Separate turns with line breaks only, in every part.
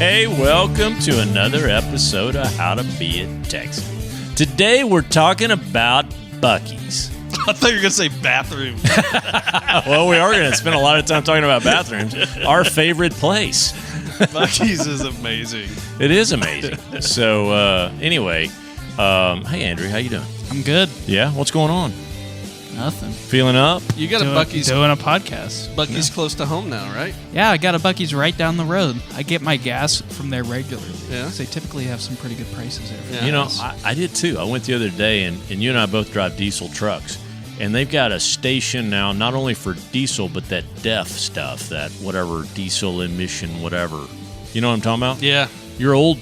Hey, welcome to another episode of How to Be a Texan. Today we're talking about Buc-ee's.
I thought you were going to say bathrooms.
Well, we are going to spend a lot of time talking about bathrooms. Our favorite place.
Buc-ee's is amazing.
It is amazing. So, anyway, hey, Andrew, how you doing?
I'm good.
Yeah? What's going on?
Nothing.
Feeling up?
You got a Buc-ee's.
Doing a podcast.
Buc-ee's close to home now, right?
Yeah, I got a Buc-ee's right down the road. I get my gas from there regularly.
Yeah.
They typically have some pretty good prices there.
Yeah.
You know, I did too. I went the other day, and you and I both drive diesel trucks. And they've got a station now, not only for diesel, but that DEF stuff, that whatever, diesel emission, whatever. You know what I'm talking about?
Yeah.
Your old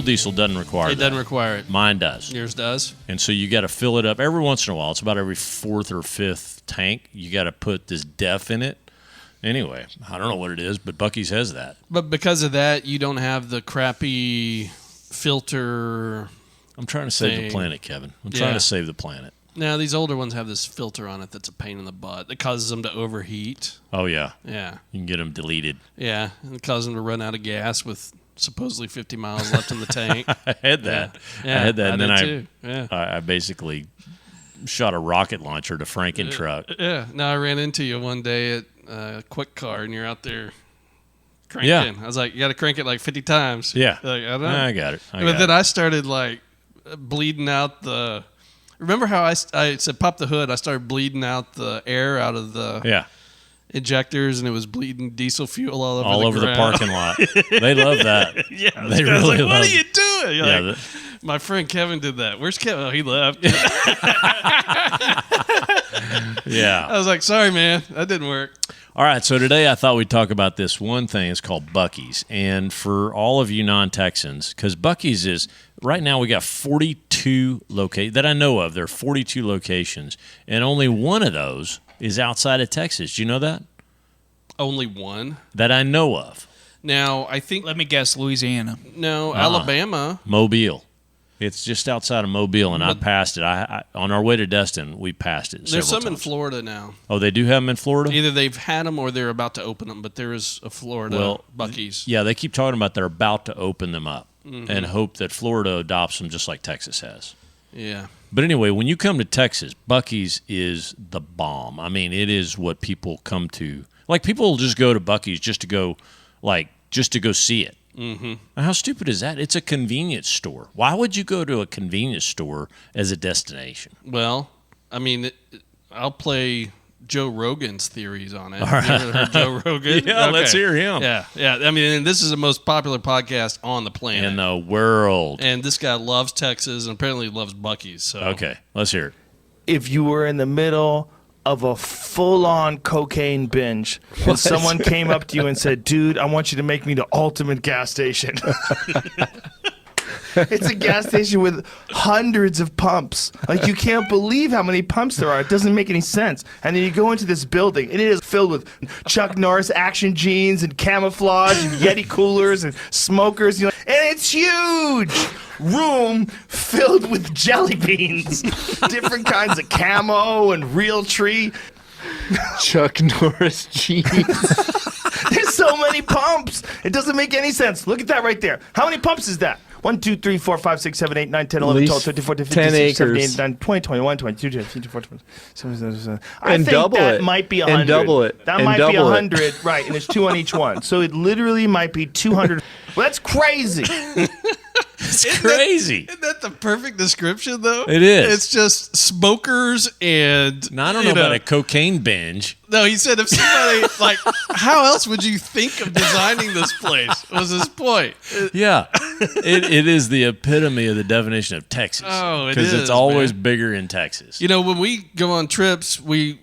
diesel doesn't require
It
that.
doesn't require it.
Mine does.
Yours does?
And so you got to fill it up every once in a while. It's about every fourth or fifth tank. You got to put this DEF in it. Anyway, I don't know what it is, but Buc-ee's has that.
But because of that, you don't have the crappy filter.
I'm trying to save the planet, Kevin. I'm trying to save the planet.
Now, these older ones have this filter on it that's a pain in the butt. That causes them to overheat.
Oh, yeah.
Yeah.
You can get them deleted.
Yeah. And it causes them to run out of gas with supposedly 50 miles left in the tank.
I had that.
Yeah.
I had that, and then
did too. Yeah.
I basically shot a rocket launcher to Franken truck.
Yeah. Now, I ran into you one day at Quick Car, and you're out there cranking.
Yeah.
I was like, you got to crank it like 50 times.
Yeah.
Like, I don't know.
I got it.
But then I started like bleeding out the. Remember how I said pop the hood? I started bleeding out the air out of the injectors, and it was bleeding diesel fuel all over the
parking lot. They love that.
Yeah,
They really love.
What are you doing?
Yeah,
Like, my friend Kevin did that. Where's Kevin? Oh, he left.
Yeah.
I was like, sorry, man, that didn't work.
All right, so today I thought we'd talk about this one thing. It's called Buc-ee's. And for all of you non-Texans, because Buc-ee's is, right now we got 42 locations, that I know of. There are 42 locations, and only one of those is outside of Texas. Do you know that?
Only one?
That I know of.
Now, I think...
Let me guess, Louisiana.
No, Alabama.
Mobile. It's just outside of Mobile, and I passed it. I on our way to Destin, we passed it
There's some
times.
in Florida now.
Oh, they do have them in Florida?
Either they've had them or they're about to open them, but there is a Florida Buc-ee's.
Yeah, they keep talking about they're about to open them up and hope that Florida adopts them just like Texas has.
Yeah.
But anyway, when you come to Texas, Buc-ee's is the bomb. I mean, it is what people come to. Like, people just go to Buc-ee's just to go see it. Mm-hmm. How stupid is that? It's a convenience store. Why would you go to a convenience store as a destination?
Well, I mean, I'll play Joe Rogan's theories on it.
All right.
You ever heard Joe Rogan?
Yeah,
Okay.
let's hear him.
Yeah. I mean, this is the most popular podcast on the planet.
In the world.
And this guy loves Texas and apparently loves Buc-ee's. So.
Okay, let's hear it.
If you were in the middle of a full-on cocaine binge and someone came up to you and said, dude, I want you to make me the ultimate gas station. It's a gas station with hundreds of pumps. Like, you can't believe how many pumps there are. It doesn't make any sense. And then you go into this building, and it is filled with Chuck Norris action jeans and camouflage and Yeti coolers and smokers. And it's huge. Room filled with jelly beans. Different kinds of camo and real tree.
Chuck Norris jeans.
There's so many pumps. It doesn't make any sense. Look at that right there. How many pumps is that? 1, 2, 3, 4, 5, 6, 7, 8, 9, 10, 11, 12, 13, 14, 15,
10
16, 17,
acres.
18, 19, 20, 21, 22, 23, 24, 25, 26, I
And
think
double
that
it.
might be 100.
And double it.
That
And
might be
double it.
100, right, and there's 2 on each one. So it literally might be 200. Well, that's crazy.
It's crazy.
Isn't that the perfect description, though?
It is.
It's just smokers and...
Now, I don't know about a cocaine binge.
No, he said if somebody... like, how else would you think of designing this place, was his point.
Yeah. It is the epitome of the definition of Texas.
Oh, it
Because
is,
it's always
man.
bigger in Texas.
You know, when we go on trips, we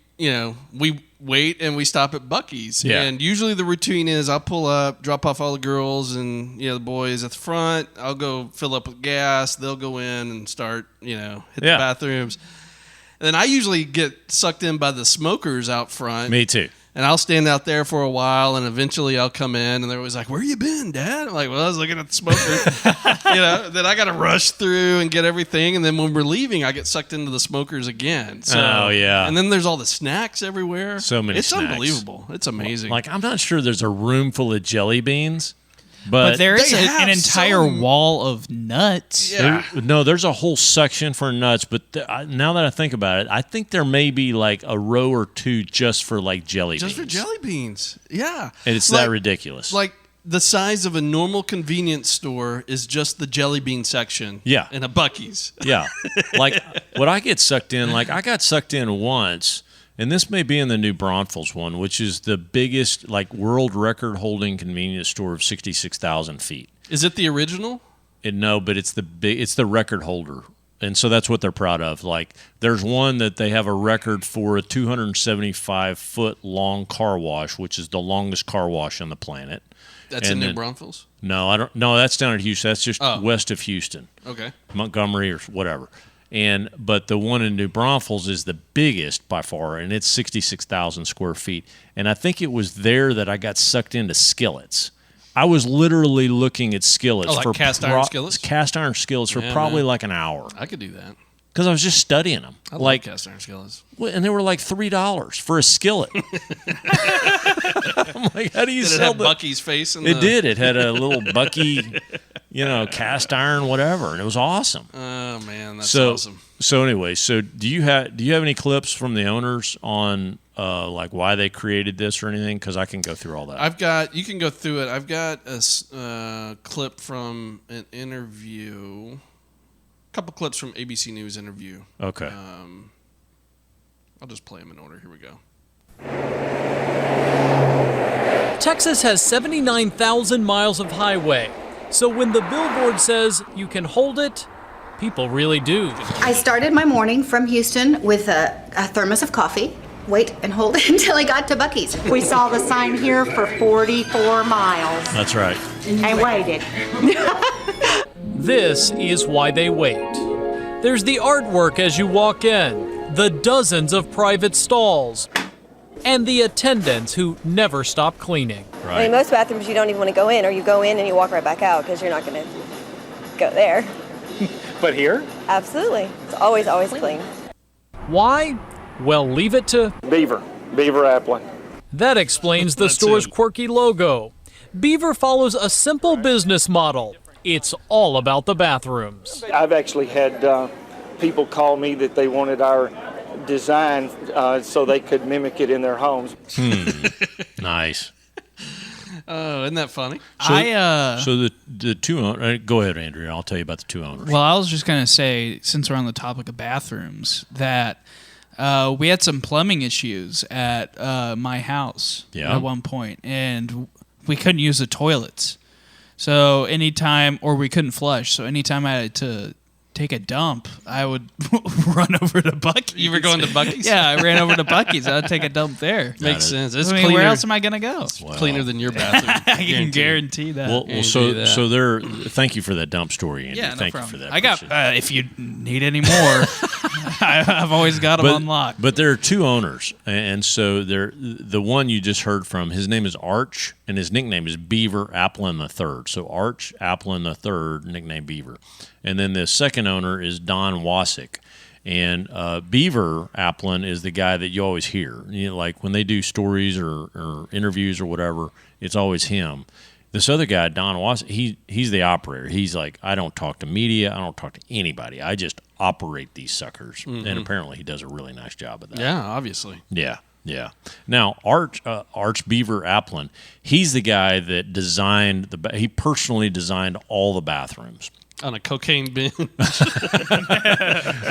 wait and we stop at Buc-ee's.
Yeah.
And usually the routine is I'll pull up, drop off all the girls and, the boys at the front. I'll go fill up with gas. They'll go in and start, hit the bathrooms. And then I usually get sucked in by the smokers out front.
Me too.
And I'll stand out there for a while, and eventually I'll come in, and they're always like, "Where you been, Dad?" I'm like, "Well, I was looking at the smoker." Then I got to rush through and get everything, and then when we're leaving, I get sucked into the smokers again. So,
oh yeah.
And then there's all the snacks everywhere.
So many.
It's
snacks.
unbelievable. It's amazing.
Like, I'm not sure there's a room full of jelly beans
But there is
They
an
have
entire
some-
wall of nuts.
Yeah.
There's a whole section for nuts, but now that I think about it, I think there may be like a row or two just for like jelly
Just
beans.
for jelly beans. Yeah.
And it's
Like-
that ridiculous.
Like the size of a normal convenience store is just the jelly bean section.
Yeah.
In a Buc-ee's.
Yeah. Like what I get sucked in, like I got sucked in once, and this may be in the New Braunfels one, which is the biggest like world record holding convenience store of 66,000 feet.
Is it the original?
No, but it's the record holder. And so that's what they're proud of. Like there's one that they have a record for a 275-foot long car wash, which is the longest car wash on the planet.
That's
And
in New
then-
Braunfels?
No, I don't. No, that's down at Houston. That's just
Oh.
west of Houston,
Okay.
Montgomery or whatever. But the one in New Braunfels is the biggest by far, and it's 66,000 square feet. And I think it was there that I got sucked into skillets. I was literally looking at skillets
Oh, like
for
cast iron skillets?
Cast iron skillets for
Yeah,
probably
man.
like an hour
I could do that.
because I was just studying them.
I
Like,
love cast iron skillets.
and they were like $3 for a skillet. I'm like, how do you
Did it
sell
have
the?
Buc-ee's face in
It
the...
did. It had a little Buc-ee, cast iron, whatever, and it was awesome.
Oh, man, that's
So,
awesome.
so anyway, do you have any clips from the owners on like why they created this or anything? Because I can go through all that.
You can go through it. I've got a clip from an interview, a couple clips from ABC News interview.
Okay.
I'll just play them in order. Here we go.
Texas has 79,000 miles of highway, so when the billboard says you can hold it, people really do.
I started my morning from Houston with a thermos of coffee. Wait and hold it until I got to Buc-ee's.
We saw the sign here for 44 miles
That's right.
and waited.
This is why they wait. There's the artwork as you walk in, the dozens of private stalls, and the attendants who never stop cleaning.
I
Right.
mean, most bathrooms you don't even want to go in, or you go in and you walk right back out because you're not going to go there.
But here,
Absolutely. It's always, always clean.
Why? Well, leave it to...
Beaver Applin.
That explains the
That's
store's
him.
quirky logo. Beaver follows a simple business model. It's all about the bathrooms.
I've actually had people call me that they wanted our design so they could mimic it in their homes.
Nice.
Oh, isn't that funny?
So the two owners. Go ahead, Andrea. I'll tell you about the two owners.
Well, I was just going to say, since we're on the topic of bathrooms, that we had some plumbing issues at my house
Yeah.
at one point, and we couldn't use the toilets. So anytime, or we couldn't flush. So anytime I had to take a dump, I would run over to Buc-ee's.
You were going to Buc-ee's?
Yeah, I ran over to Buc-ee's. I'd take a dump there.
Makes sense. It's
I mean,
cleaner,
where else am I going to go?
cleaner than your bathroom.
I can guarantee that.
Well,
Can't
so
do that.
so there. Thank you for that dump story, Andrew.
yeah, no
Thank
problem.
you for that.
I got,
Appreciate it.
if you need any more, I've always got them on lock.
But there are two owners, and so the one you just heard from, his name is Arch, and his nickname is Beaver Applin III. So Arch Applin III, nickname Beaver, and then the second owner is Don Wasick. And Beaver Applin is the guy that you always hear. You know, like when they do stories or interviews or whatever, it's always him. This other guy, Don Wasick, he's the operator. He's like, I don't talk to media. I don't talk to anybody. I just operate these suckers. And apparently he does a really nice job of that.
Yeah, obviously.
Yeah, yeah. Now, Arch Beaver Applin, he's the guy that designed he personally designed all the bathrooms.
On a cocaine binge.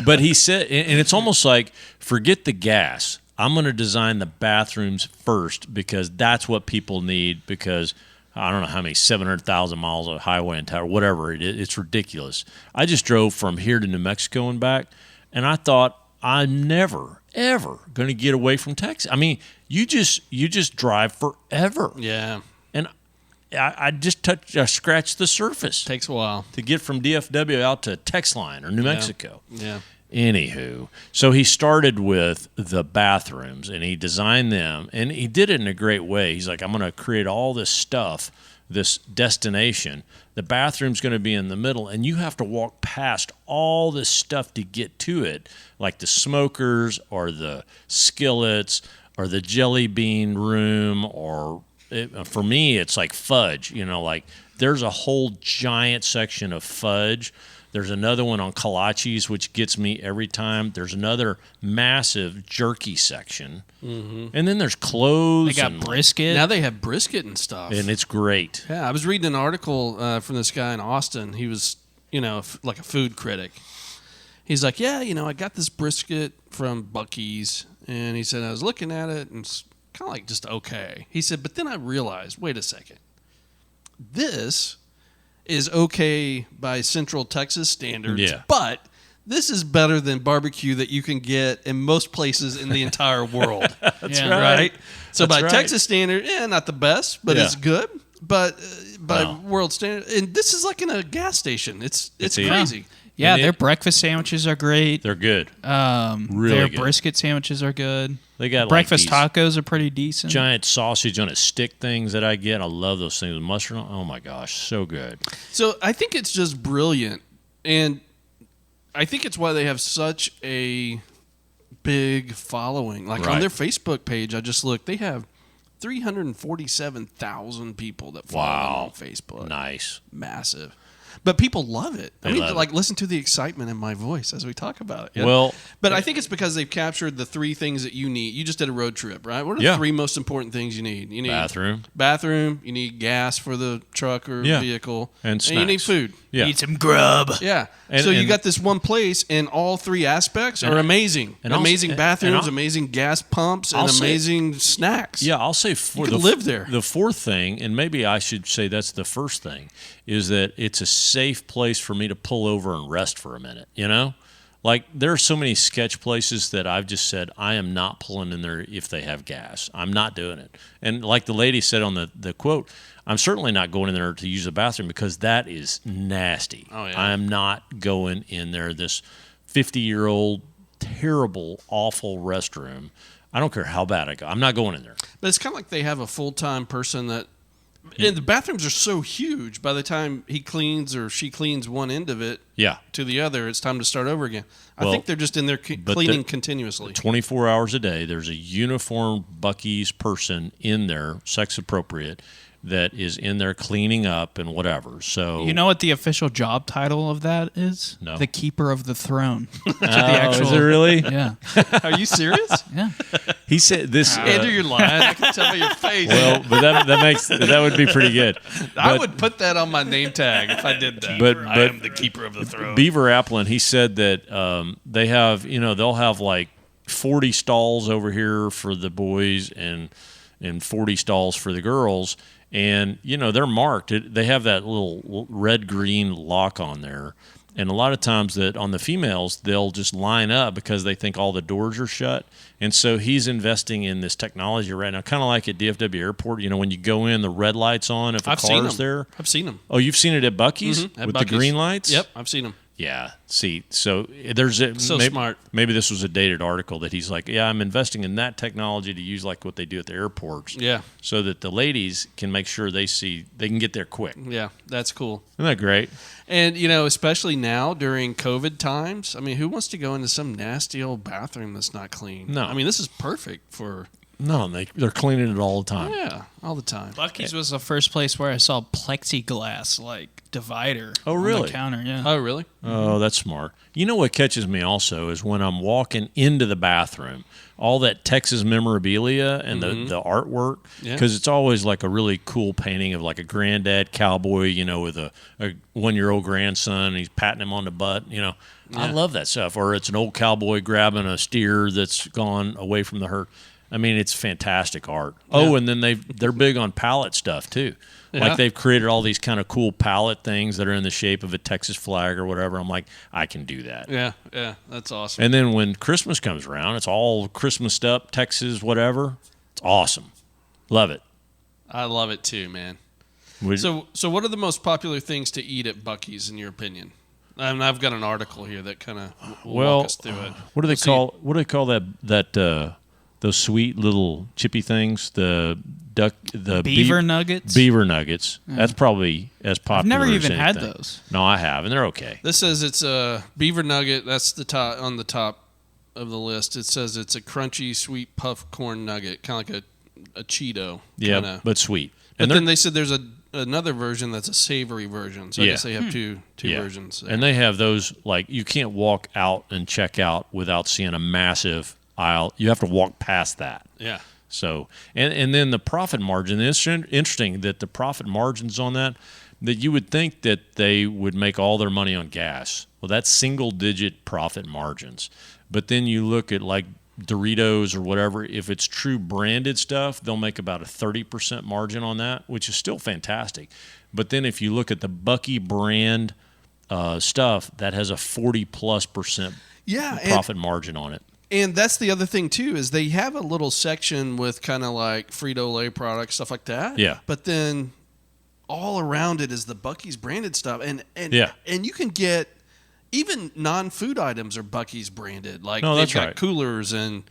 But he said, and it's almost like, forget the gas. I'm going to design the bathrooms first because that's what people need because I don't know how many, 700,000 miles of highway and tower, whatever it is. It's ridiculous. I just drove from here to New Mexico and back, and I thought, I'm never, ever going to get away from Texas. I mean, you just drive forever.
Yeah.
And I just scratched the surface
Takes a while.
to get from DFW out to Texline or New Mexico.
Yeah.
Anywho, so he started with the bathrooms and he designed them and he did it in a great way. He's like, I'm going to create all this stuff, this destination. The bathroom's going to be in the middle and you have to walk past all this stuff to get to it, like the smokers or the skillets or the jelly bean room or for me, it's like fudge. You know, like there's a whole giant section of fudge. There's another one on kolaches, which gets me every time. There's another massive jerky section. Mm-hmm. And then there's clothes.
They got brisket.
Now they have brisket and stuff.
And it's great.
Yeah, I was reading an article from this guy in Austin. He was, like a food critic. He's like, yeah, I got this brisket from Buc-ee's. And he said, I was looking at it, and it's kind of like just okay. He said, but then I realized, wait a second. This is okay by Central Texas standards, but this is better than barbecue that you can get in most places in the entire world.
That's right.
So
That's
by Texas standard, not the best, but it's good. But by world standard, and this is like in a gas station. It's crazy.
Yeah, their breakfast sandwiches are great.
They're good.
Really their good. Brisket sandwiches are good.
They got
breakfast tacos are pretty decent.
Giant sausage on a stick things that I get. I love those things with mustard on. Oh my gosh, so good.
So I think it's just brilliant, and I think it's why they have such a big following. Like on their Facebook page, I just looked. They have 347,000 people that follow them on Facebook.
Nice,
massive. But people love it.
They love it.
Listen to the excitement in my voice as we talk about it.
Well,
but I think it's because they've captured the three things that you need. You just did a road trip, right? What are the three most important things you need? You need bathroom. You need gas for the truck or vehicle,
and
you need food.
Yeah.
Need some grub.
Yeah. So you got this one place, and all three aspects are amazing. And amazing bathrooms, amazing gas pumps, and amazing snacks.
Yeah, I'll say
you could live there.
The fourth thing, and maybe I should say that's the first thing, is that it's a safe place for me to pull over and rest for a minute, Like, there are so many sketch places that I've just said, I am not pulling in there if they have gas. I'm not doing it. And like the lady said on the quote, I'm certainly not going in there to use the bathroom because that is nasty.
Oh, yeah.
I am not going in there, this 50-year-old, terrible, awful restroom. I don't care how bad I go. I'm not going in there.
But it's kind of like they have a full-time person that and the bathrooms are so huge. By the time he cleans or she cleans one end of it to the other, it's time to start over again. I think they're just in there cleaning continuously.
24 hours a day, there's a uniformed Buc-ee's person in there, sex appropriate, that is in there cleaning up and whatever. So
you know what the official job title of that is?
No.
The keeper of the throne.
Is it really?
Yeah.
Are you serious?
Yeah.
He said this.
Andrew, you're lying. I can tell by your face.
Well, but that would be pretty good.
I would put that on my name tag if I did that.
But
I am the keeper of the throne.
Beaver Applin, he said that they have, they'll have like 40 stalls over here for the boys and 40 stalls for the girls. And, they're marked. They have that little red-green lock on there. And a lot of times that on the females, they'll just line up because they think all the doors are shut. And so he's investing in this technology right now, kind of like at DFW Airport. When you go in, the red light's on if a car's there.
I've seen them.
Oh, you've seen it at Buc-ee's
with
the green lights?
Yep, I've seen them.
Yeah. See, so
smart.
Maybe this was a dated article that he's like, I'm investing in that technology to use like what they do at the airports.
Yeah.
So that the ladies can make sure they can get there quick.
Yeah, that's cool.
Isn't that great?
And, especially now during COVID times, who wants to go into some nasty old bathroom that's not clean?
No.
This is perfect for...
No, they're cleaning it all the time.
Yeah, all the time.
Buc-ee's was the first place where I saw plexiglass, divider on the counter. Yeah.
Oh, really?
Oh, that's smart. You know what catches me also is when I'm walking into the bathroom, all that Texas memorabilia and the artwork, because it's always like a really cool painting of like a granddad cowboy, with a 1-year-old grandson, and he's patting him on the butt, I love that stuff. Or it's an old cowboy grabbing a steer that's gone away from the herd. It's fantastic art. Yeah. Oh, and then they're big on palette stuff too. Yeah. Like they've created all these kind of cool palette things that are in the shape of a Texas flag or whatever. I'm like, I can do that.
Yeah, that's awesome.
And then when Christmas comes around, it's all Christmased up, Texas, whatever. It's awesome. Love it.
I love it too, man. So what are the most popular things to eat at Buc-ee's in your opinion? I've got an article here that kind of will walk us through it.
What do they call that those sweet little chippy things? The
beaver nuggets.
Beaver nuggets. Yeah. That's probably as popular.
I've never
as
even
anything.
had those.
No, I have, and they're okay.
This says it's a beaver nugget. That's on the top of the list. It says it's a crunchy, sweet puff corn nugget, kind of like a a Cheeto.
Yeah,
kinda.
but sweet.
But then they said there's another version that's a savory version. So I guess they have two versions. There.
And they have those, like, you can't walk out and check out without seeing a massive aisle. You have to walk past that.
Yeah.
So, and then the profit margin, it's interesting that the profit margins on that you would think that they would make all their money on gas. Well, that's single-digit profit margins. But then you look at, like, Doritos or whatever, if it's true branded stuff, they'll make about a 30% margin on that, which is still fantastic. But then if you look at the Buc-ee brand stuff, that has a 40+% profit margin on it.
And that's the other thing too, is they have a little section with kind of like Frito-Lay products, stuff like that.
Yeah.
But then all around it is the Buc-ee's branded stuff, and you can get even non-food items are Buc-ee's branded. Like they've got coolers and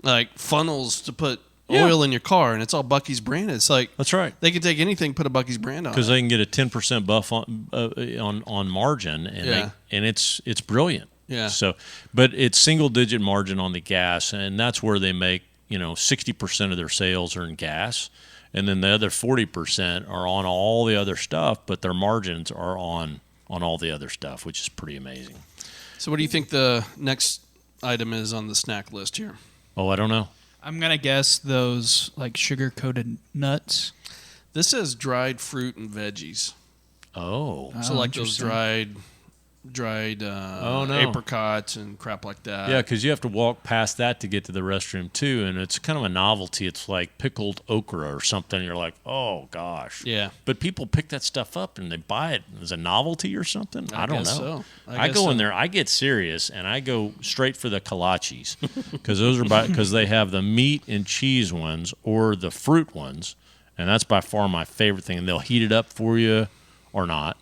like funnels to put oil in your car, and it's all Buc-ee's branded. It's like
that's right.
They can take anything, put a Buc-ee's brand on it
because they can get a 10% buff on margin, and and it's brilliant.
Yeah.
So, but it's single-digit margin on the gas, and that's where they make 60% of their sales are in gas, and then the other 40% are on all the other stuff, but their margins are on all the other stuff, which is pretty amazing.
So what do you think the next item is on the snack list here?
Oh, I don't know.
I'm going to guess those like sugar-coated nuts.
This says dried fruit and veggies.
Oh.
So like those dried apricots and crap like that.
Yeah, because you have to walk past that to get to the restroom too, and it's kind of a novelty. It's like pickled okra or something. You're like, oh gosh.
Yeah.
But people pick that stuff up and they buy it as a novelty or something. I don't know.
So.
I go in there. I get serious and I go straight for the kolaches because those are because they have the meat and cheese ones or the fruit ones, and that's by far my favorite thing. And they'll heat it up for you or not.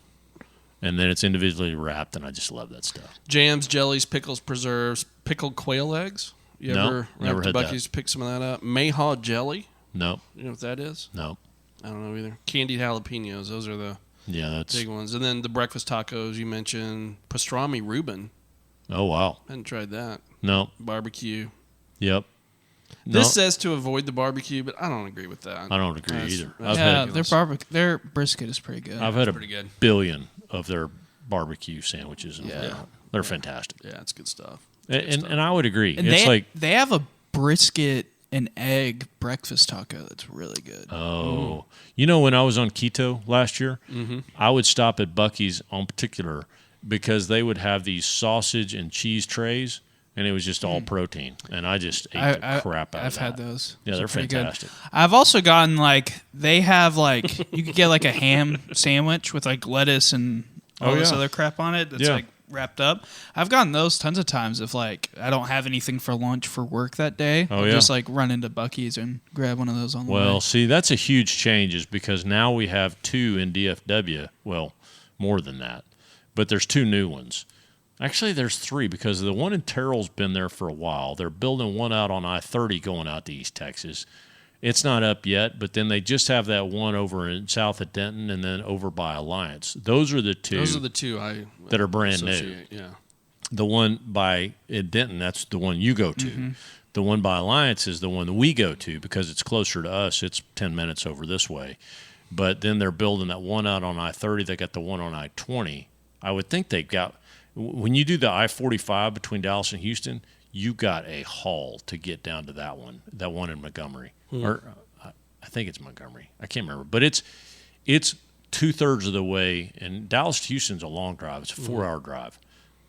And then it's individually wrapped, and I just love that stuff.
Jams, jellies, pickles, preserves, pickled quail eggs. You ever
never had
Buc-ee's pick some of that up? Mayhaw jelly.
No.
You know what that is?
No.
I don't know either. Candied jalapenos. Those are the
that's
big ones. And then the breakfast tacos you mentioned. Pastrami Reuben.
Oh, wow.
Hadn't tried that.
No.
Barbecue.
Yep.
This says to avoid the barbecue, but I don't agree with that.
I don't agree either.
Their brisket is pretty good.
I've had a billion of their barbecue sandwiches. And they're fantastic.
Yeah, it's good stuff.
And I would agree.
And
it's
they have a brisket and egg breakfast taco that's really good.
Oh. When I was on keto last year, I would stop at Buc-ee's on particular because they would have these sausage and cheese trays. And it was just all protein, and I just ate the crap out of that.
I've had those.
Yeah, they're fantastic.
Good. I've also gotten they have you could get a ham sandwich with lettuce and all this other crap on it that's wrapped up. I've gotten those tons of times if I don't have anything for lunch for work that day. I'll just run into Buc-ee's and grab one of those on the way.
Well, see, that's a huge change is because now we have 2 in DFW. Well, more than that, but there's 2 new ones. Actually, there's 3 because the one in Terrell's been there for a while. They're building one out on I-30 going out to East Texas. It's not up yet, but then they just have that one over in south of Denton and then over by Alliance. Those are the 2.
Those are the 2
that are brand new.
Yeah.
The one by Denton, that's the one you go to. Mm-hmm. The one by Alliance is the one that we go to because it's closer to us. It's 10 minutes over this way. But then they're building that one out on I-30. They got the one on I-20. I would think they've got... When you do the I-45 between Dallas and Houston, you got a haul to get down to that one in Montgomery. Or I think it's Montgomery. I can't remember. But it's 2/3 of the way. And Dallas to Houston's a long drive. It's a 4-hour drive.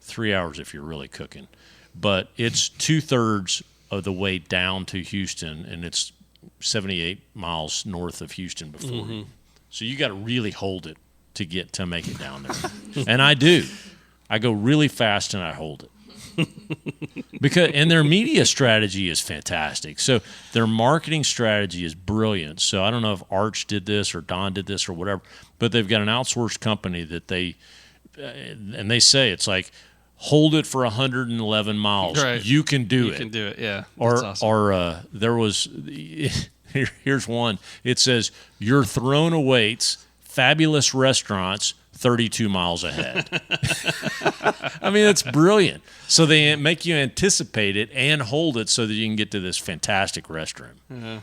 3 hours if you're really cooking. But it's 2/3 of the way down to Houston, and it's 78 miles north of Houston before. Mm-hmm. So you got to really hold it to make it down there. And I do. I go really fast and I hold it. And their media strategy is fantastic. So their marketing strategy is brilliant. So I don't know if Arch did this or Don did this or whatever, but they've got an outsourced company that they say it's like, hold it for 111 miles.
Right.
You can do it.
You can do it, yeah.
Or,
That's awesome.
or there was, here's one. It says, your throne awaits, fabulous restaurants, 32 miles ahead. I mean, it's brilliant. So they make you anticipate it and hold it so that you can get to this fantastic restroom.
Uh-huh.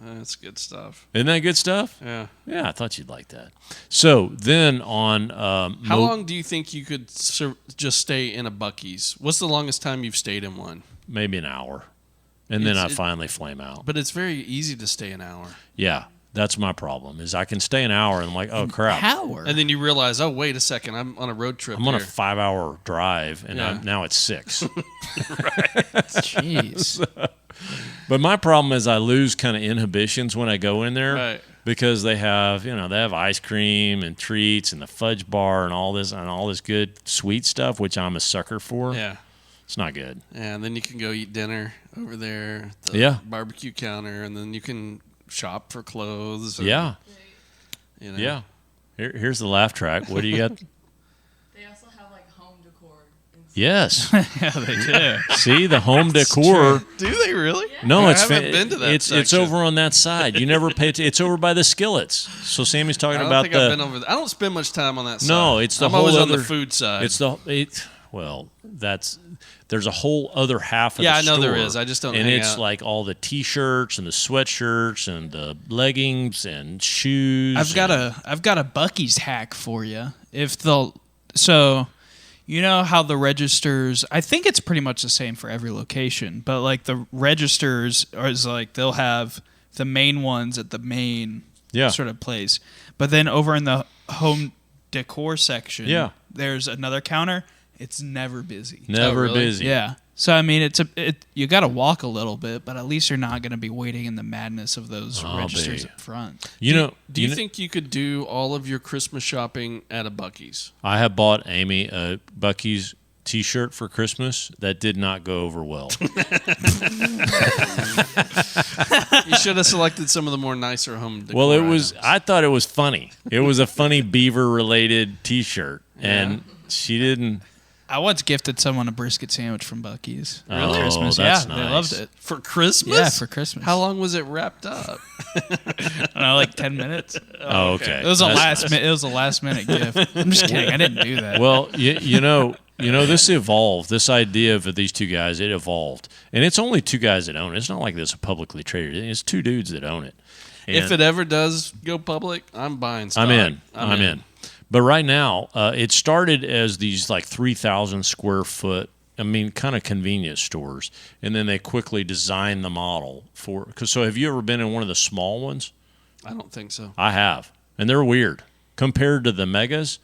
That's good stuff.
Isn't that good stuff?
Yeah.
Yeah, I thought you'd like that. So then on...
how long do you think you could just stay in a Buc-ee's? What's the longest time you've stayed in one?
Maybe an hour. And then I finally flame out.
But it's very easy to stay an hour.
Yeah, that's my problem, is I can stay an hour and I'm like, oh, crap.
An hour?
And then you realize, oh, wait a second, I'm on a road trip
I'm on a 5-hour drive, and now it's 6.
Right. Jeez.
But my problem is I lose kind of inhibitions when I go in there.
Right.
Because they have ice cream and treats and the fudge bar and all this good sweet stuff, which I'm a sucker for.
Yeah.
It's not good.
Yeah, and then you can go eat dinner over there at the barbecue counter, and then you can shop for clothes.
Yeah.
You know.
Yeah. Here's the laugh track. What do you got?
They also have like home decor.
Yes.
Yeah, they do.
See, the home decor.
Do they really?
No,
I
it's
haven't been to that
it's
section.
over on that side. You never pay it's over by the skillets. So Sammy's talking
I
about
don't think I've been over there. I don't spend much time on that side.
No, it's the
I'm
whole
always
other,
on the food side.
There's a whole other half of
yeah,
the
I know
store.
there is. I just don't.
And
hang
it's
out.
like all the T-shirts and the sweatshirts and the leggings and shoes.
I've got a Buc-ee's hack for you. You know how the registers, I think it's pretty much the same for every location, but like the registers is like they'll have the main ones at the main sort of place. But then over in the home decor section, there's another counter. It's never busy.
Never busy.
Yeah. So I mean, you got to walk a little bit, but at least you're not going to be waiting in the madness of those registers up front.
Do you think you could do all of your Christmas shopping at a Buc-ee's?
I have bought Amy a Buc-ee's T-shirt for Christmas that did not go over well.
You should have selected some of the more nicer home decor.
Well,
items.
I thought it was funny. It was a funny beaver-related T-shirt, and she didn't.
I once gifted someone a brisket sandwich from Buc-ee's for
Oh,
Christmas.
that's
They
nice.
loved it.
For Christmas?
Yeah, for Christmas.
How long was it wrapped up?
I don't know, like 10 minutes.
Oh, okay.
It was a last minute gift. I'm just kidding. I didn't do that.
Well, you know, this evolved. This idea of these two guys, it evolved, and it's only two guys that own it. It's not like this is publicly traded. It's two dudes that own it. And
if it ever does go public, I'm buying stock.
I'm in. But right now, it started as these like 3,000 square foot, kind of convenience stores, and then they quickly designed the model for. So have you ever been in one of the small ones?
I don't think so.
I have, and they're weird compared to the megas.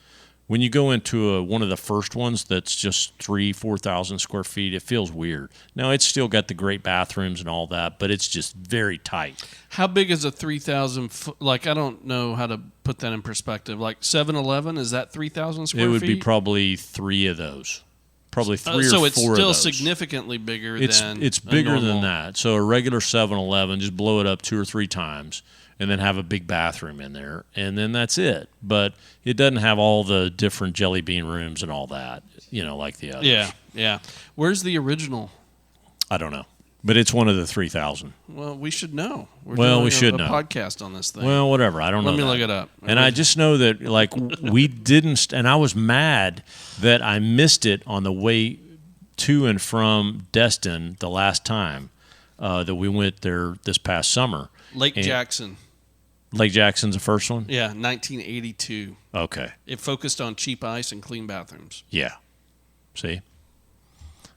When you go into one of the first ones that's just 4,000 square feet, it feels weird. Now, it's still got the great bathrooms and all that, but it's just very tight.
How big is a 3,000 foot? Like, I don't know how to put that in perspective. Like 7-Eleven, is that 3,000 square feet?
It would be probably 3 of those. Probably 3 or 4 of those.
So it's still significantly bigger than
It's bigger than that. So a regular 7-Eleven, just blow it up 2 or 3 times, and then have a big bathroom in there, and then that's it. But it doesn't have all the different jelly bean rooms and all that, like the others.
Yeah. Where's the original?
I don't know. But it's one of the 3,000.
Well, we should know.
We should
know.
know.
A podcast on this thing.
Well, whatever. I don't know.
Let me look it up.
And I just know that, we didn't, and I was mad that I missed it on the way to and from Destin the last time that we went there this past summer.
Lake Jackson.
Lake Jackson's the first one?
Yeah, 1982.
Okay.
It focused on cheap ice and clean bathrooms.
Yeah. See?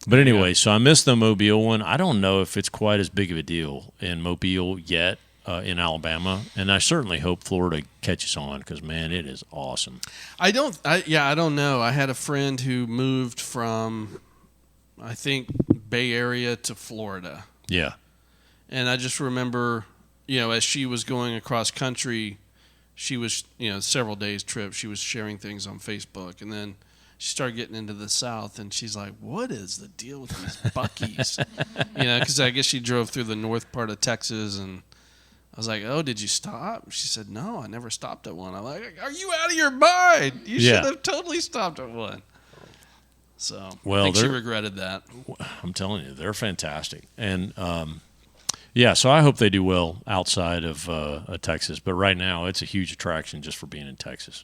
But anyway, so I missed the Mobile one. I don't know if it's quite as big of a deal in Mobile yet in Alabama, and I certainly hope Florida catches on because, man, it is awesome.
I don't know. I had a friend who moved from, I think, Bay Area to Florida.
Yeah.
And I just remember, as she was going across country, she was, several days trip, she was sharing things on Facebook, and then she started getting into the South, and she's like, what is the deal with these Buc-ee's? Because I guess she drove through the north part of Texas, and I was like, oh, did you stop? She said, no, I never stopped at one. I'm like, are you out of your mind? You should have totally stopped at one. So I think she regretted that.
I'm telling you, they're fantastic. And, so I hope they do well outside of Texas. But right now, it's a huge attraction just for being in Texas.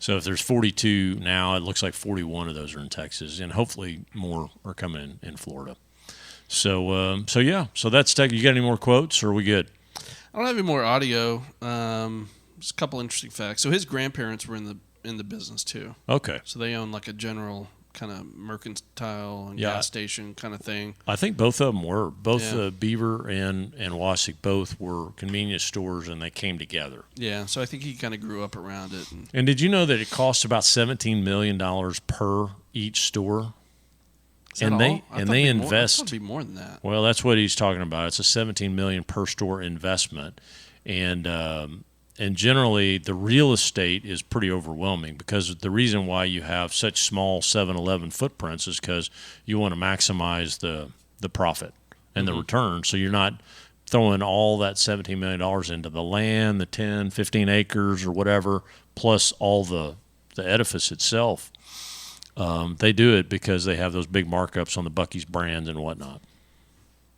So if there's 42 now, it looks like 41 of those are in Texas, and hopefully more are coming in Florida. So that's tech. You got any more quotes, or are we good?
I don't have any more audio. Just a couple interesting facts. So his grandparents were in the business too.
Okay.
So they own like a general kind of mercantile and gas station kind of thing.
I think both of them were. Both Beaver and Wasik both were convenience stores, and they came together.
Yeah, so I think he kind of grew up around it.
And did you know that it costs about $17 million per each store?
And they
invest.
It'd be more than that.
Well, that's what he's talking about. It's a $17 million per store investment, and generally the real estate is pretty overwhelming because the reason why you have such small 7-Eleven footprints is because you want to maximize the profit and the return. So you're not throwing all that $17 million into the land, the 10, 15 acres or whatever, plus all the edifice itself. They do it because they have those big markups on the Buc-ee's brands and whatnot.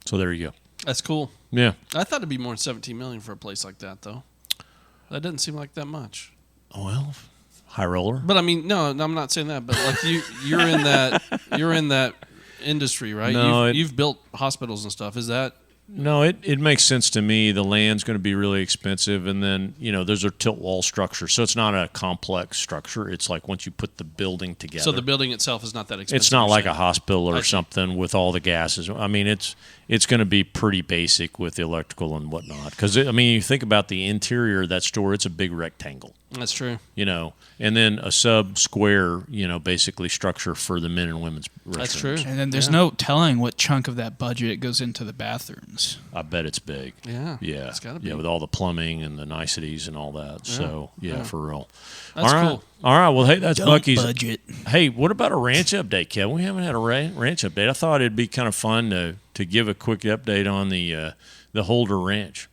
So there you go.
That's cool.
Yeah.
I thought it'd be more than $17 million for a place like that, though. That doesn't seem like that much.
Well, high roller.
But I mean, no, I'm not saying that. But like you're in that industry, right?
No,
you've built hospitals and stuff. Is that?
No, it makes sense to me. The land's going to be really expensive, and then those are tilt wall structures, so it's not a complex structure. It's like once you put the building together.
So the building itself is not that expensive.
It's not like a hospital or something with all the gases. I mean, it's going to be pretty basic with the electrical and whatnot. Because you think about the interior of that store; it's a big rectangle.
That's true.
And then a sub-square, basically structure for the men and women's restrooms.
That's true.
And then there's no telling what chunk of that budget goes into the bathrooms.
I bet it's big.
Yeah.
Yeah.
It's got to be.
Yeah, with all the plumbing and the niceties and all that. Yeah. So, for real.
That's cool.
All right. Well, hey, that's Buc-ee's
budget.
Hey, what about a ranch update, Kevin? We haven't had a ranch update. I thought it'd be kind of fun to give a quick update on the Holder Ranch.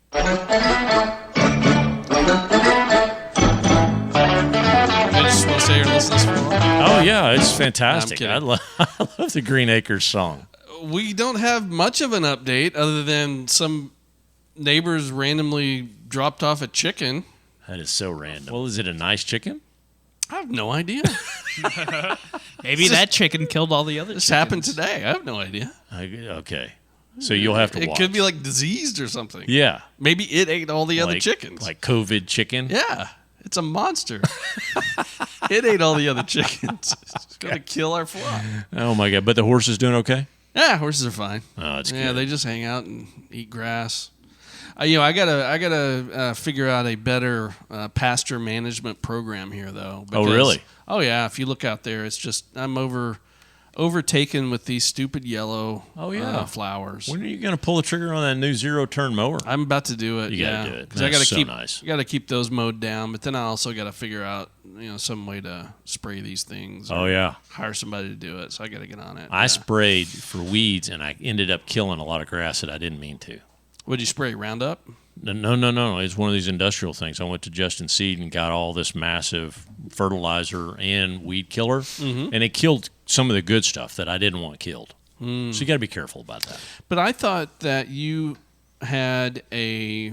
Oh yeah, it's fantastic. I love the Green Acres song.
We don't have much of an update other than some neighbors randomly dropped off a chicken.
That is so random. Well, is it a nice chicken?
I have no idea.
Maybe that chicken killed all the others.
This happened today. I have no idea.
Okay. So you'll have to watch.
It could be like diseased or something.
Yeah.
Maybe it ate all the other chickens.
Like COVID chicken?
Yeah. It's a monster. It ate all the other chickens. It's going to kill our flock.
Oh, my God. But the horse is doing okay?
Yeah, horses are fine.
Oh, it's good.
Yeah, they just hang out and eat grass. I gotta figure out a better pasture management program here, though.
Because, really?
Oh, yeah. If you look out there, it's just I'm overtaken with these stupid yellow flowers.
When are you going to pull the trigger on that new zero-turn mower?
I'm about to do it.
You got to do it.
Because I got to keep those mowed down. But then I also got to figure out some way to spray these things.
Oh yeah.
Hire somebody to do it. So I got to get on it.
I sprayed for weeds, and I ended up killing a lot of grass that I didn't mean to.
What'd you spray? Roundup?
No. It's one of these industrial things. I went to Justin Seed and got all this massive fertilizer and weed killer, and it killed some of the good stuff that I didn't want killed. So you got to be careful about that.
But I thought that you had a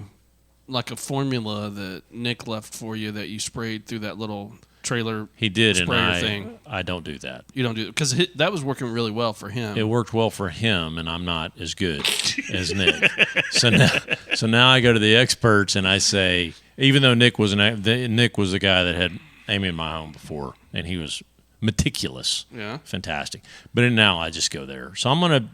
formula that Nick left for you that you sprayed through that little trailer.
He did,
sprayer
and
thing.
I don't do that.
You don't do it because that was working really well for him.
It worked well for him, and I'm not as good as Nick. So now I go to the experts and I say, even though Nick was the guy that had Amy in my home before, and he was meticulous, fantastic. But now I just go there. So I'm gonna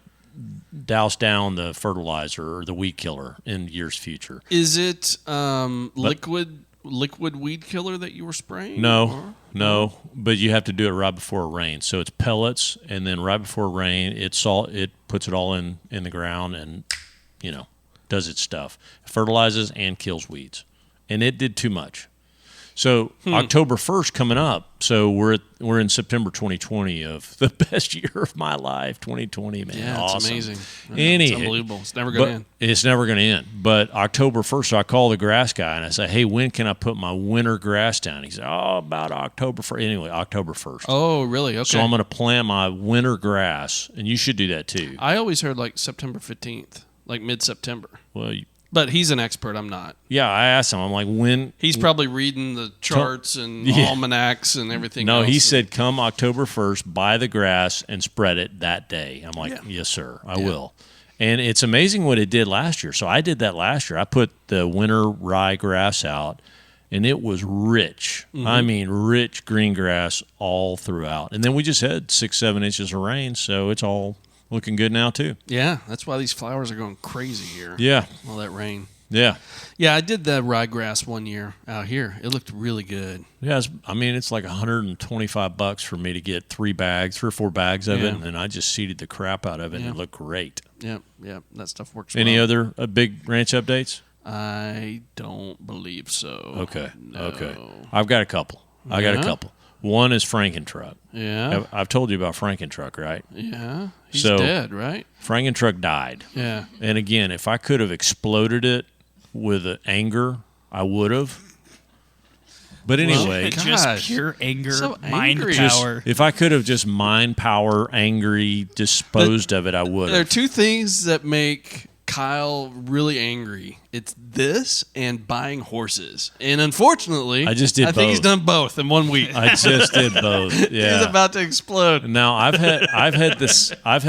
douse down the fertilizer or the weed killer in years future.
Is it liquid weed killer that you were spraying?
No, but you have to do it right before it rains. So it's pellets, and then right before rain, it puts it all in the ground and, does its stuff. Fertilizes and kills weeds. And it did too much. So October 1st coming up. So we're in September 2020 of the best year of my life, 2020, man.
Yeah,
awesome.
It's amazing.
It's
unbelievable. It's never going to end.
It's never going to end. But October 1st, so I call the grass guy and I say, hey, when can I put my winter grass down? He said, about October 1st. Anyway, October 1st.
Oh, really? Okay.
So I'm going to plant my winter grass, and you should do that too.
I always heard like September 15th, like mid-September.
Well,
but he's an expert. I'm not.
Yeah, I asked him. I'm like, when?
He's probably reading the charts and almanacs and everything else.
No, he said come October 1st, buy the grass and spread it that day. I'm like, yes, sir, I will. And it's amazing what it did last year. So I did that last year. I put the winter ryegrass out, and it was rich. Mm-hmm. I mean, rich green grass all throughout. And then we just had 6-7 inches of rain, so it's all looking good now too.
Yeah, that's why these flowers are going crazy here.
Yeah.
All that rain.
Yeah.
Yeah, I did the ryegrass one year out here. It looked really good.
Yeah, it's like $125 for me to get 3 or 4 bags of it, and I just seeded the crap out of it, and it looked great.
Yep, that stuff works
Any
well.
other big ranch updates?
I don't believe so.
Okay,
no.
okay. I've got a couple. One is Frankentruck.
Yeah.
I've told you about Frankentruck, right?
Yeah. He's dead, right?
Frankentruck died.
Yeah.
And again, if I could have exploded with anger, I would have. But anyway,
just pure anger,
so
mind
angry.
power.
If I could have just mind power, angry, disposed of it, I would have.
There are two things that make Kyle really angry. It's this and buying horses. And unfortunately, I think
both.
he's done both in 1 week.
I just did both. Yeah.
He's about to explode.
Now I've had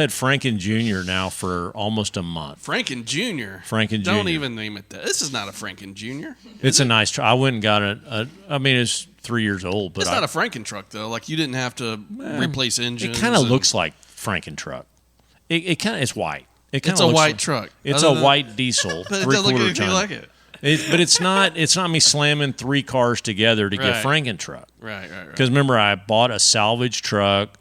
Franken Jr. now for almost a month.
Franken Jr.
Franken Jr.
Don't even name it that. This is not a Franken Jr.
It's a nice truck. I went and got it's 3 years old, but
it's not a Franken truck though. Like you didn't have to replace engines.
It kind of looks like Franken truck. It kind of is white.
It's a white truck.
It's a white diesel.
But it doesn't look anything like it.
But it's not me slamming 3 cars together to get Frankentruck.
Right.
Because remember, I bought a salvage truck.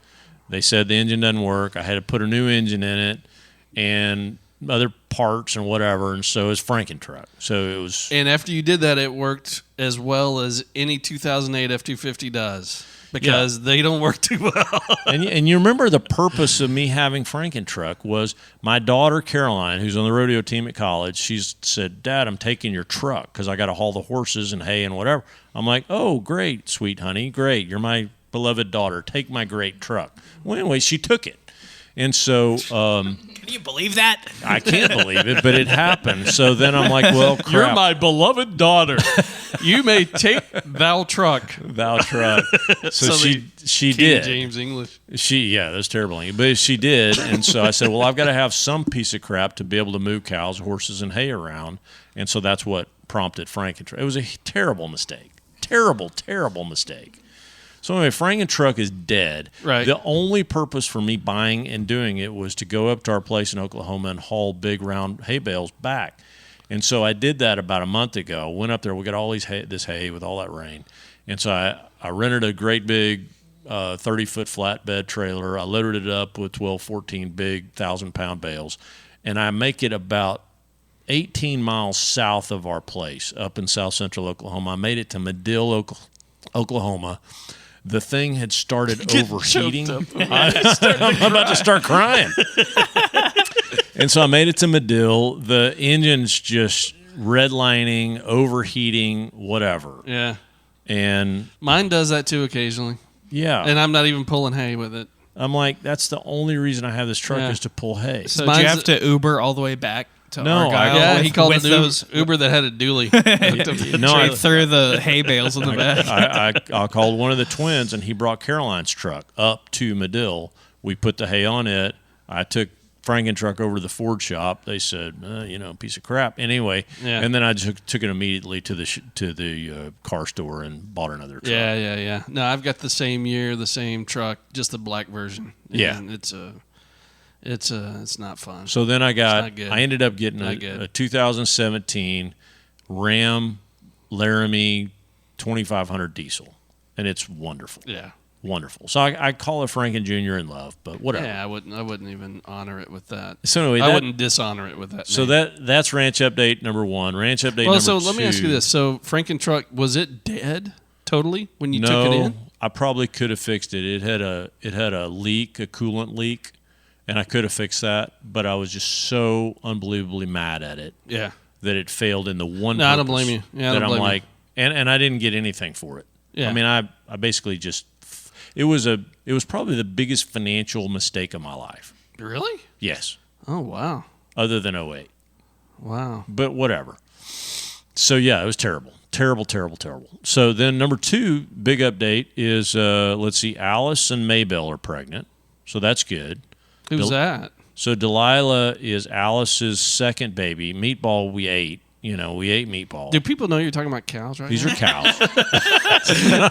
They said the engine doesn't work. I had to put a new engine in it and other parts and whatever. And so it's Frankentruck. So it was.
And after you did that, it worked as well as any 2008 F-250 does. Because they don't work too well.
and you remember the purpose of me having Frankentruck was my daughter Caroline, who's on the rodeo team at college, she said, Dad, I'm taking your truck because I got to haul the horses and hay and whatever. I'm like, oh, great, sweet honey, great. You're my beloved daughter. Take my great truck. Well, anyway, she took it. And so...
Can you believe that?
I can't believe it, but it happened. So then I'm like, well, crap.
You're my beloved daughter. You may take thou truck.
Thou truck. So she did.
James English.
That's terrible. But she did. And so I said, well, I've got to have some piece of crap to be able to move cows, horses, and hay around. And so that's what prompted Frankentruck. It was a terrible mistake. Terrible mistake. So anyway, Frankentruck is dead.
Right.
The only purpose for me buying and doing it was to go up to our place in Oklahoma and haul big round hay bales back. And so I did that about a month ago. Went up there. We got all this hay with all that rain. And so I rented a great big 30-foot flatbed trailer. I loaded it up with 12, 14 big 1,000-pound bales. And I make it about 18 miles south of our place up in south central Oklahoma. I made it to Medill, Oklahoma. The thing had started overheating. I'm about to start crying. And so I made it to Medill. The engine's just redlining, overheating, whatever.
Yeah.
And
mine does that too occasionally.
Yeah.
And I'm not even pulling hay with it.
I'm like, that's the only reason I have this truck is to pull hay.
So did you have to Uber all the way back to Argyle?
Yeah, he called it those Uber that had a dually.
Straight through the hay bales in the back.
I called one of the twins, and he brought Caroline's truck up to Medill. We put the hay on it. I took Frankentruck over to the Ford shop. They said, piece of crap. Anyway, and then I just took it immediately to the car store and bought another truck.
Yeah. No, I've got the same year, the same truck, just the black version. And it's not fun.
So then I ended up getting a 2017 Ram Laramie 2500 diesel, and it's wonderful.
Yeah.
Wonderful. So I call it Franken Jr. in love, but whatever.
Yeah, I wouldn't even honor it with that.
So anyway,
I wouldn't dishonor it with that.
So
name.
that's ranch update number 1. Ranch update number 2.
So let me ask you this: so Frankentruck, was it dead totally when you took it in?
I probably could have fixed it. It had a leak, a coolant leak, and I could have fixed that, but I was just so unbelievably mad at it.
Yeah.
That it failed in the one.
No, I don't blame you. Yeah,
that I'm like, and I didn't get anything for it.
Yeah.
I mean, I basically just. It was probably the biggest financial mistake of my life.
Really?
Yes.
Oh, wow.
Other than 08.
Wow.
But whatever. So, yeah, it was terrible. Terrible. So then number 2, big update is, let's see, Alice and Maybelle are pregnant. So that's good.
Who's that?
So Delilah is Alice's second baby. Meatball we ate. We ate Meatball.
Do people know you're talking about cows right
These
now?
are cows.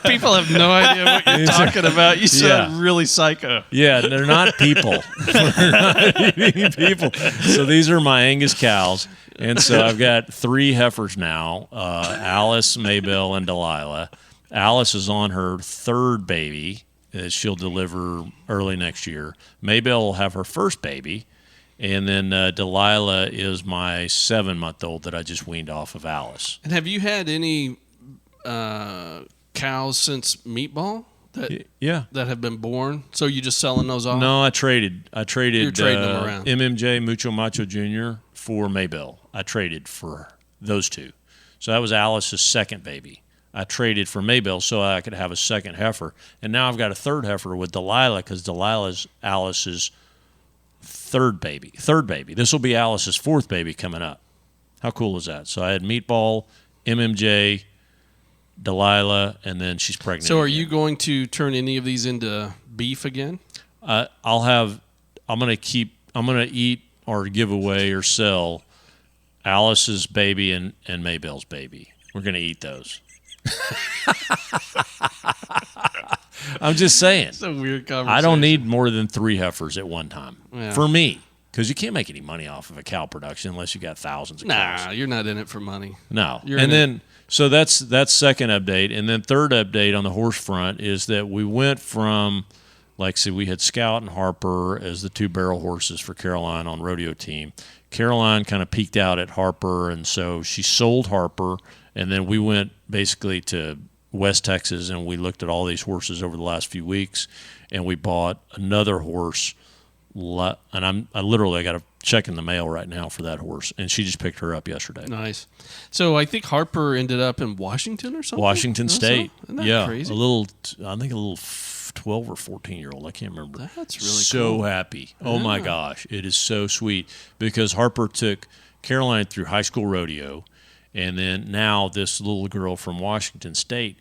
People have no idea what you're talking about. You sound really psycho.
Yeah, they're not people. We're not eating people. So these are my Angus cows. And so I've got 3 heifers now, Alice, Maybelle, and Delilah. Alice is on her 3rd baby that she'll deliver early next year. Maybelle will have her first baby. And then Delilah is my 7-month-old that I just weaned off of Alice.
And have you had any cows since Meatball that have been born? So you just selling those off?
No, I traded. You're
trading them around.
MMJ Mucho Macho Jr. for Maybelle. I traded for those 2. So that was Alice's second baby. I traded for Maybelle so I could have a second heifer. And now I've got a 3rd heifer with Delilah because Delilah's Alice's third baby. This will be Alice's 4th baby coming up. How cool is that? So I had Meatball, MMJ, Delilah, and then she's pregnant.
So are you going to turn any of these into beef again?
I'm going to eat or give away or sell Alice's baby and Maybelle's baby. We're going to eat those. I'm just saying.
It's a weird conversation.
I don't need more than 3 heifers at one time.
Yeah.
For me. Because you can't make any money off of a cow production unless you got thousands of cows.
Nah, you're not in it for money.
No. So that's second update. And then third update on the horse front is that we went from, like I said, we had Scout and Harper as the 2 barrel horses for Caroline on rodeo team. Caroline kind of peaked out at Harper, and so she sold Harper, and then we went basically to West Texas, and we looked at all these horses over the last few weeks, and we bought another horse. And I literally got a check in the mail right now for that horse, and she just picked her up yesterday.
Nice. So I think Harper ended up in Washington or something.
Washington State.
Isn't that crazy?
I think a little 12 or 14-year-old. I can't remember.
That's really
so
cool.
Happy. Oh my gosh, it is so sweet because Harper took Caroline through high school rodeo. And then now this little girl from Washington State,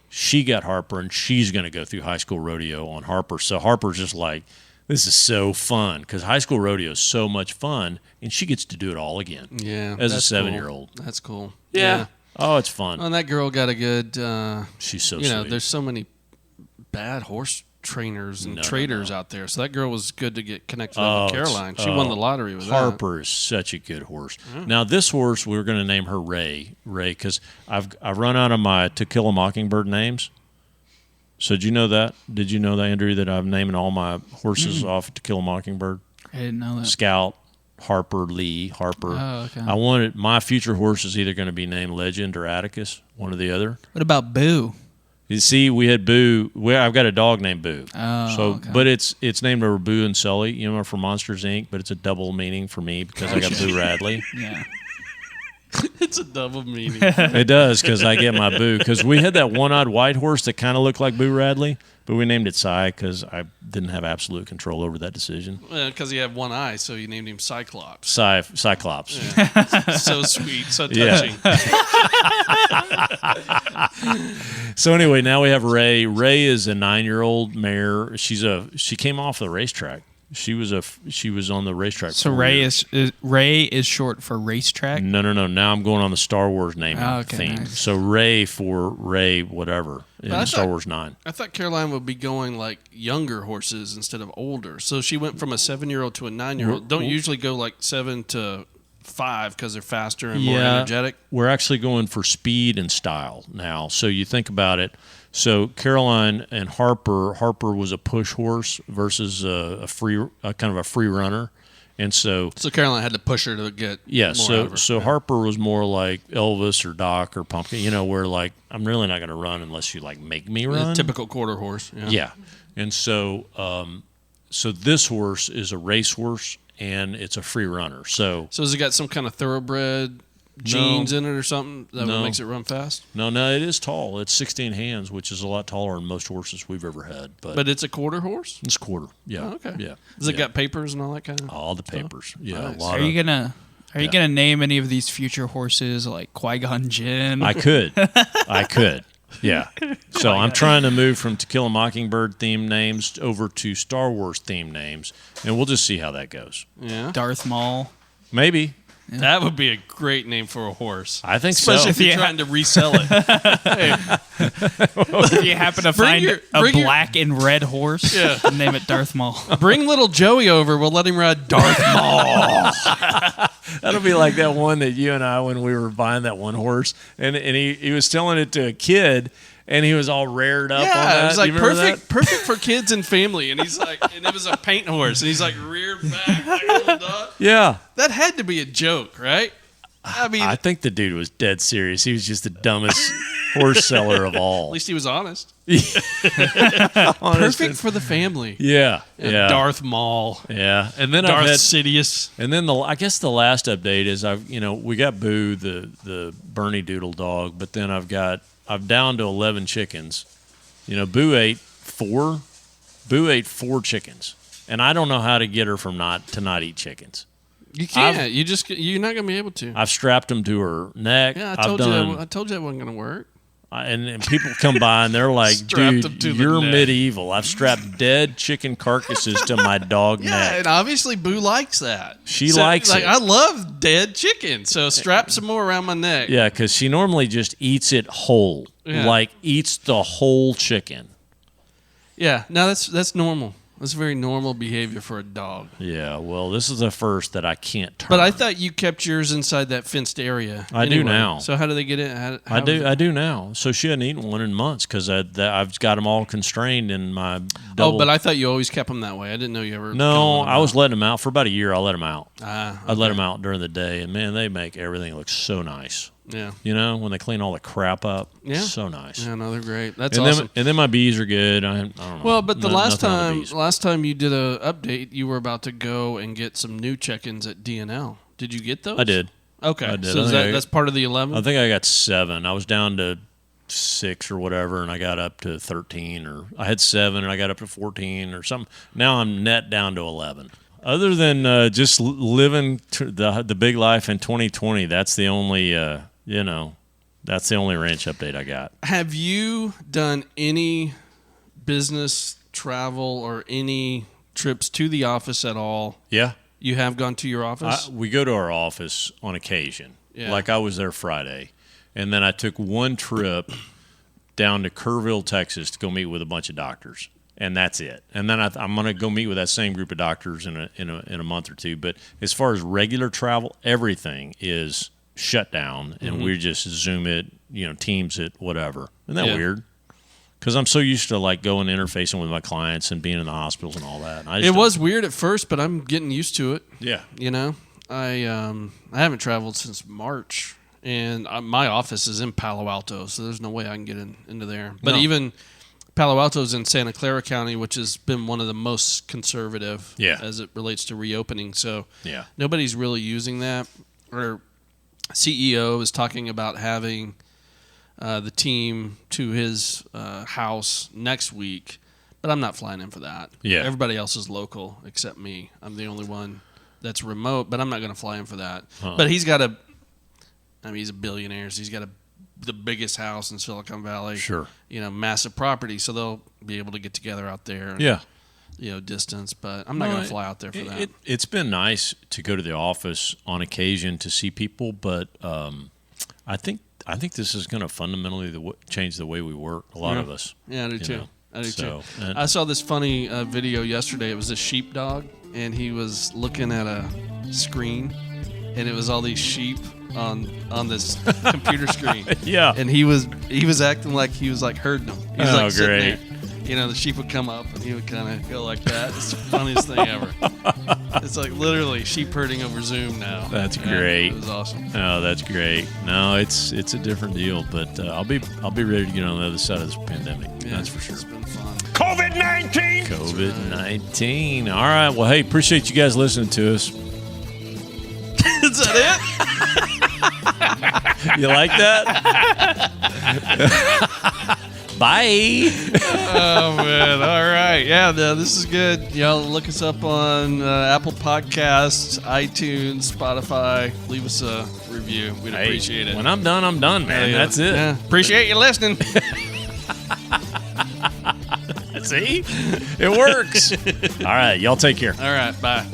she got Harper, and she's going to go through high school rodeo on Harper. So Harper's just like, this is so fun because high school rodeo is so much fun, and she gets to do it all again.
Yeah,
as a 7-year-old.
Cool. That's cool.
Yeah. Oh, it's fun.
Well, and that girl got a good.
She's so sweet.
There's so many bad horse trainers and traders out there. So that girl was good to get connected up with Caroline. She won the lottery with
Harper is such a good horse. Yeah. Now this horse, we're going to name her Ray, because I've run out of my To Kill a Mockingbird names. So did you know that, Andrew, that I'm naming all my horses off To Kill a Mockingbird?
I didn't know that.
Scout, Harper, Lee, Harper.
Oh, okay.
I wanted my future horse is either going to be named Legend or Atticus, one or the other.
What about Boo?
You see, we had Boo. I've got a dog named Boo.
Oh,
so,
okay.
But it's named over Boo and Sully, from Monsters Inc., but it's a double meaning for me because I got Boo Radley.
Yeah.
It's a double meaning.
It does because I get my Boo. Because we had that one-eyed white horse that kind of looked like Boo Radley, but we named it Cy because I didn't have absolute control over that decision.
Well, because he had one eye, so you named him Cyclops.
Cyclops.
Yeah. So sweet, so touching.
So anyway, now we have Ray. Ray is a 9-year-old mare. She came off the racetrack. She was on the racetrack.
So Ray is short for racetrack?
No. Now I'm going on the Star Wars naming theme.
Nice.
So Ray for Ray whatever in Star Wars 9.
I thought Caroline would be going like younger horses instead of older. So she went from a 7-year-old to a 9-year-old. Don't usually go like 7 to 5 because they're faster and more energetic.
We're actually going for speed and style now. So you think about it. So Caroline and Harper was a push horse versus a kind of a free runner, and so
Caroline had to push her to get more out of her.
So Harper was more like Elvis or Doc or Pumpkin, where like I'm really not going to run unless you like make me run.
A typical quarter horse.
Yeah. And so this horse is a race horse and it's a free runner. So
has it got some kind of thoroughbred genes in it or something that makes it run fast?
No, it is tall. It's 16 hands, which is a lot taller than most horses we've ever had.
But it's a quarter horse?
It's quarter, yeah.
Oh, okay.
Yeah.
Does it got papers and all that kind of
all the papers,
stuff?
Yeah.
Nice.
A lot
Are you gonna name any of these future horses like Qui-Gon Jinn?
I could. Yeah. So I'm trying to move from To Kill a Mockingbird themed names over to Star Wars themed names, and we'll just see how that goes.
Yeah.
Darth Maul.
Maybe.
Yeah. That would be a great name for a horse.
I think
especially
so.
if you're trying to resell it.
If you happen to find a black and red horse, name it Darth Maul.
Bring little Joey over. We'll let him ride Darth Maul.
That'll be like that one that you and I, when we were buying that one horse, and he was telling it to a kid, and he was all rared up on that.
It was like perfect for kids and family. And he's like, and it was a paint horse, and he's like reared back, like holding up.
Yeah.
That had to be a joke, right? I mean,
I think the dude was dead serious. He was just the dumbest horse seller of all.
At least he was honest.
Perfect
for the family.
Yeah.
Darth Maul.
Yeah, and then
Darth Sidious.
And then I guess the last update is we got Boo, the Bernie Doodle dog, but then I'm down to 11 chickens. Boo ate 4 chickens, and I don't know how to get her from not eat chickens.
You can't. You're not going to be able to.
I've strapped them to her neck.
Yeah, I told you that wasn't going to work.
And people come by and they're like, dude, you're medieval. I've strapped dead chicken carcasses to my dog neck.
Yeah, and obviously Boo likes that.
She likes it.
I love dead chicken, so strap some more around my neck.
Yeah, because she normally just eats it whole, like eats the whole chicken.
Yeah, no, that's normal. That's very normal behavior for a dog.
Yeah, well, this is the first that I can't turn.
But I thought you kept yours inside that fenced area.
I do now.
So how do they get in?
I do now. So she hadn't eaten one in months because I've got them all constrained in my double.
Oh, but I thought you always kept them that way. I didn't know you ever.
No, I was letting them out for about a year. I let them out.
Okay.
I let them out during the day, and man, they make everything look so nice.
Yeah.
When they clean all the crap up. Yeah. So nice.
Yeah, no, they're great. That's awesome.
And then my bees are good. I don't know.
Well, but the last time you did a update, you were about to go and get some new check-ins at DNL. Did you get those?
I did.
Okay.
I did.
So that's part of the 11?
I think I got 7. I was down to 6 or whatever, and I got up to 13, or I had 7 and I got up to 14 or something. Now I'm net down to 11. Other than just living the big life in 2020, that's the only that's the only ranch update I got.
Have you done any business travel or any trips to the office at all?
Yeah.
You have gone to your office?
We go to our office on occasion. Yeah. Like I was there Friday, and then I took one trip down to Kerrville, Texas to go meet with a bunch of doctors. And that's it. And then I'm going to go meet with that same group of doctors in a month or two. But as far as regular travel, everything is shut down, and we just Zoom it, Teams it, whatever. Isn't that weird? Because I'm so used to like going interfacing with my clients and being in the hospitals and all that. And
it was weird at first, but I'm getting used to it.
Yeah.
I haven't traveled since March, and my office is in Palo Alto, so there's no way I can get into there. But even Palo Alto's in Santa Clara County, which has been one of the most conservative as it relates to reopening. So nobody's really using that. Our CEO is talking about having the team to his house next week, but I'm not flying in for that.
Yeah.
Everybody else is local except me. I'm the only one that's remote, but I'm not going to fly in for that.
Uh-uh.
But he's a billionaire, so he's got the biggest house in Silicon Valley.
Sure.
Massive property, so they'll be able to get together out there. And, distance, but I'm not going to fly out there for that.
It's been nice to go to the office on occasion to see people, but I think this is going to fundamentally change the way we work. A lot of us.
Yeah, I do too. I saw this funny video yesterday. It was a sheepdog, and he was looking at a screen, and it was all these sheep on this computer screen.
Yeah.
And he was acting like he was like herding them. He was like sitting
great.
there. The sheep would come up, and he would kind of go like that. It's the funniest thing ever. It's like literally sheep herding over Zoom now.
That's great.
It was awesome.
Oh, that's great. No, it's a different deal, but I'll be ready to get on the other side of this pandemic.
Yeah,
that's for sure.
It's been fun.
COVID-19.
COVID-19. All right. Well, hey, appreciate you guys listening to us.
Is that
it? You like that? Bye.
Oh, man. All right. Yeah, this is good. Y'all look us up on Apple Podcasts, iTunes, Spotify. Leave us a review. We'd appreciate it.
When I'm done, man. That's it.
Yeah. Appreciate you listening.
See? It works. All right. Y'all take care.
All right. Bye.